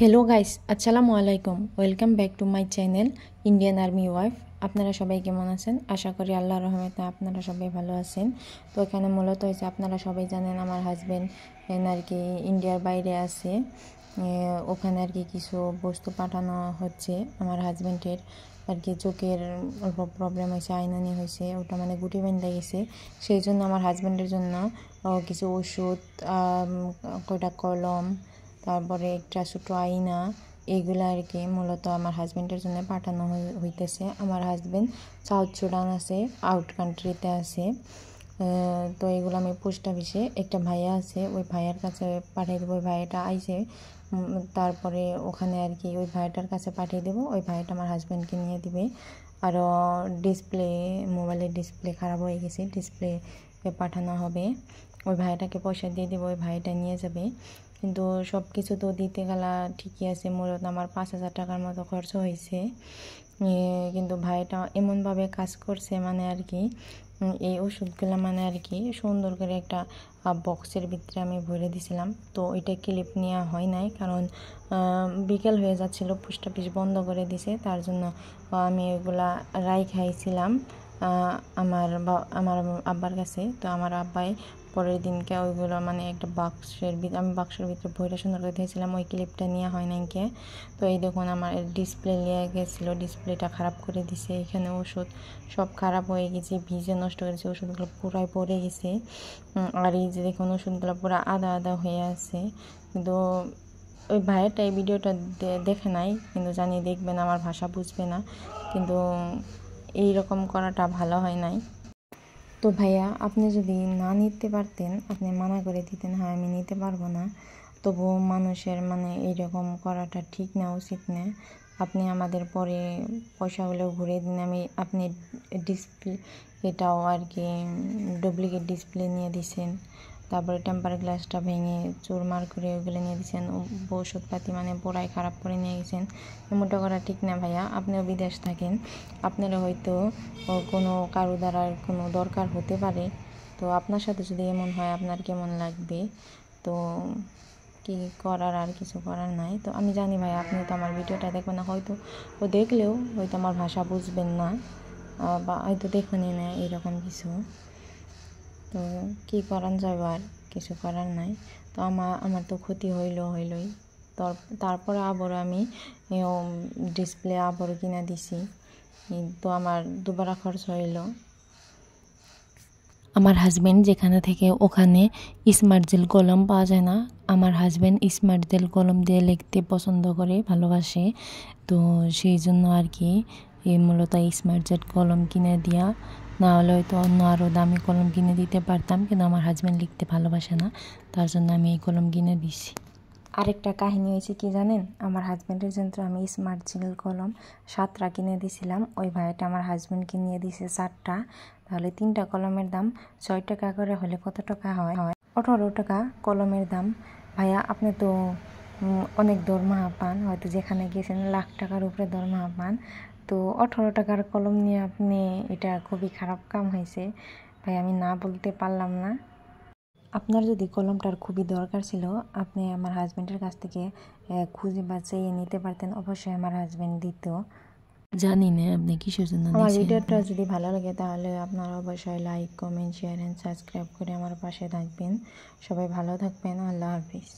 Hello guys আসসালামু আলাইকুম welcome back to my channel Indian army wife. আপনারা সবাই কেমন আছেন? আশা করি আল্লাহর রহমতে আপনারা সবাই ভালো আছেন। তো এখানে মূলত হয়েছে আপনারা সবাই জানেন আমার হাজবেন্ড আর কি ইন্ডিয়ার বাইরে আছে। ওখানে আর কি কিছু বস্তু পাঠানো হচ্ছে। আমার হাজবেন্ডের আর কি চোখের অল্প প্রবলেম হয়েছে, আইনানি হয়েছে, ওটা মানে গুটি বেঁধে গেছে। সেই জন্য আমার হাজবেন্ডের জন্য কিছু ওষুধ, কয়টা কলম, তারপরে একটা ছোটো আয়না, এইগুলো আর কি মূলত আমার হাজবেন্ডের জন্য পাঠানো হইতেছে। আমার হাজবেন্ড সাউথ সুদান আছে, আউট কান্ট্রিতে আছে। তো এগুলো আমি পোস্ট অফিসে একটা ভাইয়া আছে, ওই ভাইয়ার কাছে পাঠিয়ে দেবো। ওই ভাইয়াটা আইছে, তারপরে ওখানে আর কি ওই ভাইয়াটার কাছে পাঠিয়ে দেবো। ওই ভাইয়াটা আমার হাজবেন্ডকে নিয়ে দিবে। আরও ডিসপ্লে, মোবাইলের ডিসপ্লে খারাপ হয়ে গেছে, ডিসপ্লে পাঠানো হবে। ওই ভাইয়াটাকে পয়সা দিয়ে দেবো, ওই ভাইয়াটা নিয়ে যাবে। কিন্তু সব কিছু তো দিতে গেলা ঠিকই আছে, মূলত আমার 5,000 টাকার মতো খরচ হয়েছে। কিন্তু ভাইটা এমনভাবে কাজ করছে মানে আর কি এই ওষুধগুলো মানে আর কি সুন্দর করে একটা বক্সের ভিতরে আমি ভরে দিয়েছিলাম। তো ওইটা ক্লিপ নেওয়া হয় নাই, কারণ বিকেল হয়ে যাচ্ছিলো, পোস্ট অফিস বন্ধ করে দিছে। তার জন্য আমি ওইগুলা খাইছিলাম আমার আব্বার কাছে। তো আমার আব্বাই পরের দিনকে ওইগুলো মানে একটা আমি বাক্সের ভিতরে ভরে সুন্দর করে দিয়েছিলাম, ওই ক্লিপটা নেওয়া হয় নাই কে। তো এই দেখুন আমার ডিসপ্লে নিয়ে গেছিলো, ডিসপ্লেটা খারাপ করে দিছে। এখানে ওষুধ সব খারাপ হয়ে গেছে, ভিজে নষ্ট করেছে, ওষুধগুলো পুরাই পড়ে গেছে। আর এই যে দেখুন ওষুধগুলো পুরো আদা আদা হয়ে আছে। কিন্তু ওই ভাইয়াটা এই ভিডিওটা দেখে নাই, কিন্তু জানি দেখবেন, আমার ভাষা বুঝবে না, কিন্তু এইরকম করাটা ভালো হয় নাই। তো ভাইয়া আপনি যদি না নিতে পারতেন, আপনি মানা করে দিতেন, হ্যাঁ আমি নিতে পারবো না। তবুও মানুষের মানে এইরকম করাটা ঠিক না, উচিত না। আপনি আমাদের পরে পয়সাগুলো ঘুরিয়ে দিন। আপনি ডিসপ্লে এটাও আর কি ডুপ্লিকেট ডিসপ্লে নিয়ে দিছেন, তারপরে টেম্পার গ্লাসটা ভেঙে চুরমার করে ওইগুলো নিয়ে দিয়েছেন, ওষুধপাতি মানে পুরাই খারাপ করে নিয়ে গেছেন। এমনটা করা ঠিক না ভাইয়া। আপনিও বিদেশ থাকেন, আপনারা হয়তো কোনো কারো দ্বারা কোনো দরকার হতে পারে। তো আপনার সাথে যদি এমন হয় আপনার কেমন লাগবে? তো কি করার, আর কিছু করার নাই। তো আমি জানি ভাই আপনি তো আমার ভিডিওটা দেখবেন না, হয়তো ও দেখলেও হয়তো আমার ভাষা বুঝবেন না, বা হয়তো দেখুনই না এরকম কিছু। তো কি করান যাবে, আর কিছু করার নাই। তো আমার তো ক্ষতি হইলই। তারপরে আবারও আমি ডিসপ্লে আবারও কিনে দিছি। তো আমার দুবারা খরচ হইল। আমার হাজব্যান্ড যেখানে থেকে ওখানে স্মার্ট জেল কলম পাওয়া যায় না। আমার হাজব্যান্ড স্মার্ট জেল কলম দিয়ে লিখতে পছন্দ করে, ভালোবাসে। তো সেই জন্য আর কি মূলত স্মার্ট জেল কলম কিনে দেওয়া, না হলে হয়তো অন্য আরও দামি কলম কিনে দিতে পারতাম, কিন্তু আমার হাজব্যান্ড লিখতে ভালোবাসে না, তার জন্য আমি এই কলম কিনে দিছি। আরেকটা কাহিনী হয়েছে কি জানেন, আমার হাজব্যান্ডের জন্য আমি স্মার্ট জেল কলম 7টা কিনে দিয়েছিলাম। ওই ভাইটা আমার হাজব্যান্ডকে নিয়ে দিয়েছে 4টা। তাহলে 3টা কলমের দাম 6 টাকা করে হলে কত টাকা হয়? 18 টাকা কলমের দাম। ভাইয়া আপনি তো অনেক দরমাহা পান, হয়তো যেখানে গিয়েছেন লাখ টাকার উপরে দরমাহা পান। তো 18 টাকার কলম নিয়ে আপনি, এটা খুবই খারাপ কাম হয়েছে ভাই, আমি না বলতে পারলাম না। আপনার যদি কলমটার খুবই দরকার ছিল, আপনি আমার হাজব্যান্ডের কাছ থেকে খুঁজে বা চেয়ে নিতে পারতেন, অবশ্যই আমার হাজব্যান্ড দিত। জানি না আপনি কিসের জন্য আমার ভিডিওটা যদি ভালো লাগে তাহলে আপনারা অবশ্যই like, comment, share and subscribe করে আমার পাশে থাকবেন। সবাই ভালো থাকবেন। আল্লাহ হাফিজ।